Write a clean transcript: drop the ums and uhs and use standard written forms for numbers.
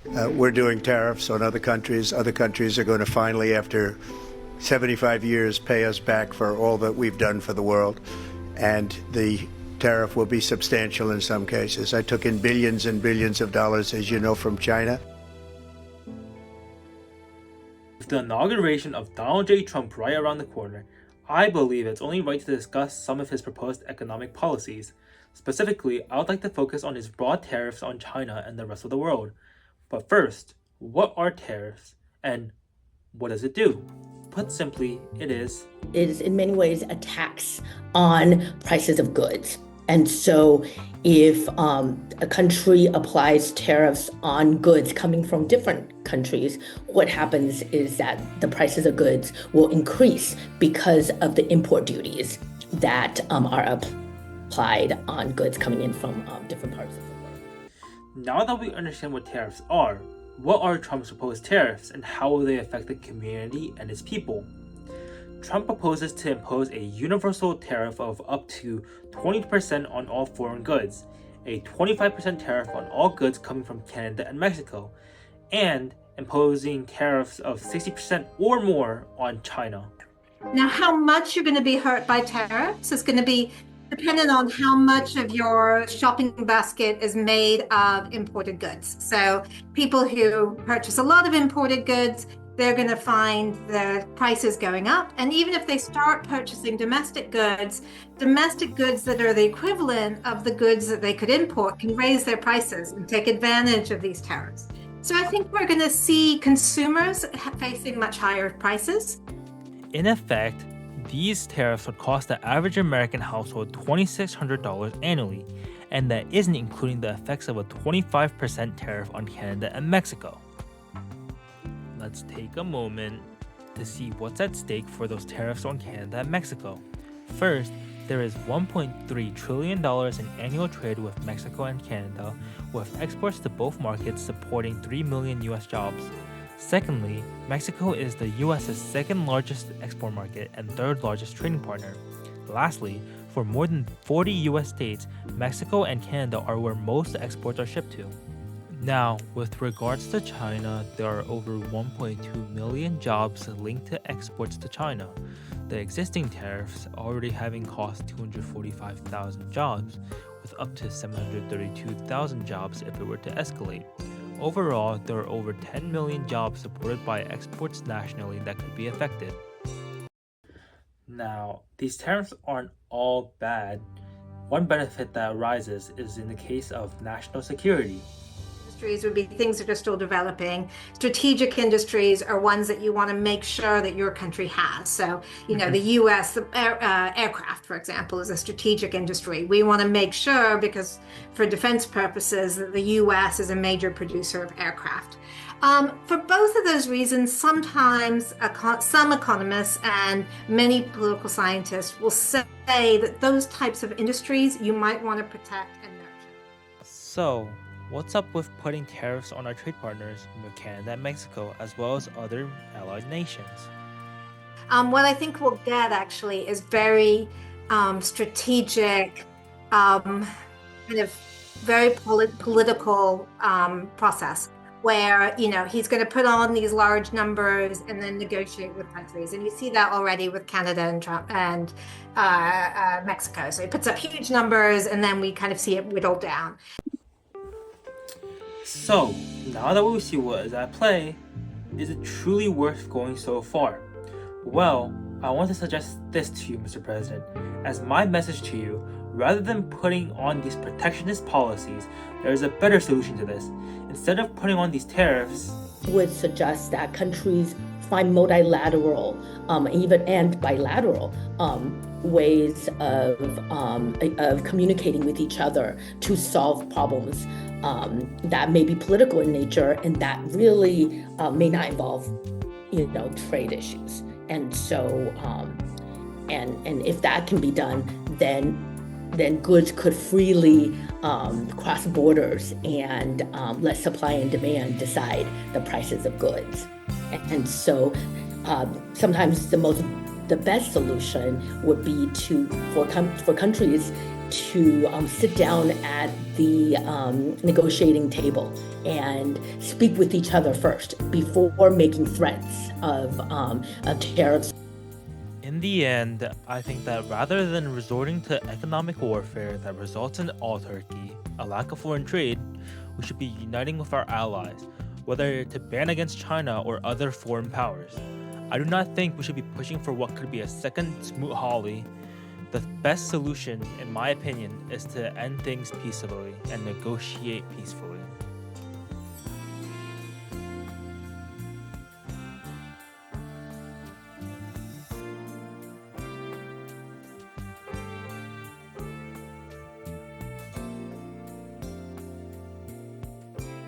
We're doing tariffs on other countries. Other countries are going to finally, after 75 years, pay us back for all that we've done for the world. And the tariff will be substantial in some cases. I took in billions and billions of dollars, as you know, from China. With the inauguration of Donald J. Trump right around the corner, I believe it's only right to discuss some of his proposed economic policies. Specifically, I would like to focus on his broad tariffs on China and the rest of the world. But first, what are tariffs and what does it do? Put simply, it is in many ways a tax on prices of goods. And so if a country applies tariffs on goods coming from different countries, what happens is that the prices of goods will increase because of the import duties that are applied on goods coming in from different parts of the world. Now that we understand what tariffs are, what are Trump's proposed tariffs and how will they affect the community and its people? Trump proposes to impose a universal tariff of up to 20% on all foreign goods, a 25% tariff on all goods coming from Canada and Mexico, and imposing tariffs of 60% or more on China. Now, how much you're going to be hurt by tariffs is going to be dependent on how much of your shopping basket is made of imported goods. So people who purchase a lot of imported goods, they're going to find the prices going up. And even if they start purchasing domestic goods that are the equivalent of the goods that they could import can raise their prices and take advantage of these tariffs. So I think we're going to see consumers facing much higher prices. In effect, these tariffs would cost the average American household $2,600 annually, and that isn't including the effects of a 25% tariff on Canada and Mexico. Let's take a moment to see what's at stake for those tariffs on Canada and Mexico. First, there is $1.3 trillion in annual trade with Mexico and Canada, with exports to both markets supporting 3 million US jobs. Secondly, Mexico is the US's second largest export market and third largest trading partner. Lastly, for more than 40 US states, Mexico and Canada are where most exports are shipped to. Now, with regards to China, there are over 1.2 million jobs linked to exports to China. The existing tariffs already having cost 245,000 jobs, with up to 732,000 jobs if it were to escalate. Overall, there are over 10 million jobs supported by exports nationally that could be affected. Now, these tariffs aren't all bad. One benefit that arises is in the case of national security. Industries would be things that are still developing. Strategic industries are ones that you want to make sure that your country has. So, the U.S. Aircraft, for example, is a strategic industry. We want to make sure, because for defense purposes, that the U.S. is a major producer of aircraft. For both of those reasons, sometimes some economists and many political scientists will say that those types of industries you might want to protect and nurture. So, what's up with putting tariffs on our trade partners with Canada and Mexico, as well as other allied nations? What I think we'll get actually is very strategic, kind of very political process where, he's going to put on these large numbers and then negotiate with countries. And you see that already with Canada and Trump and Mexico. So he puts up huge numbers and then we kind of see it whittled down. So, now that we see what is at play, is it truly worth going so far? Well, I want to suggest this to you, Mr. President, as my message to you. Rather than putting on these protectionist policies, there is a better solution to this. Instead of putting on these tariffs, would suggest that countries find multilateral, and bilateral ways of communicating with each other to solve problems that may be political in nature and that really may not involve, trade issues. And so, and if that can be done, then goods could freely cross borders and let supply and demand decide the prices of goods. And so sometimes the best solution would be for countries to sit down at the negotiating table and speak with each other first before making threats of tariffs. In the end, I think that rather than resorting to economic warfare that results in autarky, a lack of foreign trade, we should be uniting with our allies, whether to ban against China or other foreign powers. I do not think we should be pushing for what could be a second Smoot-Hawley. The best solution, in my opinion, is to end things peaceably and negotiate peacefully.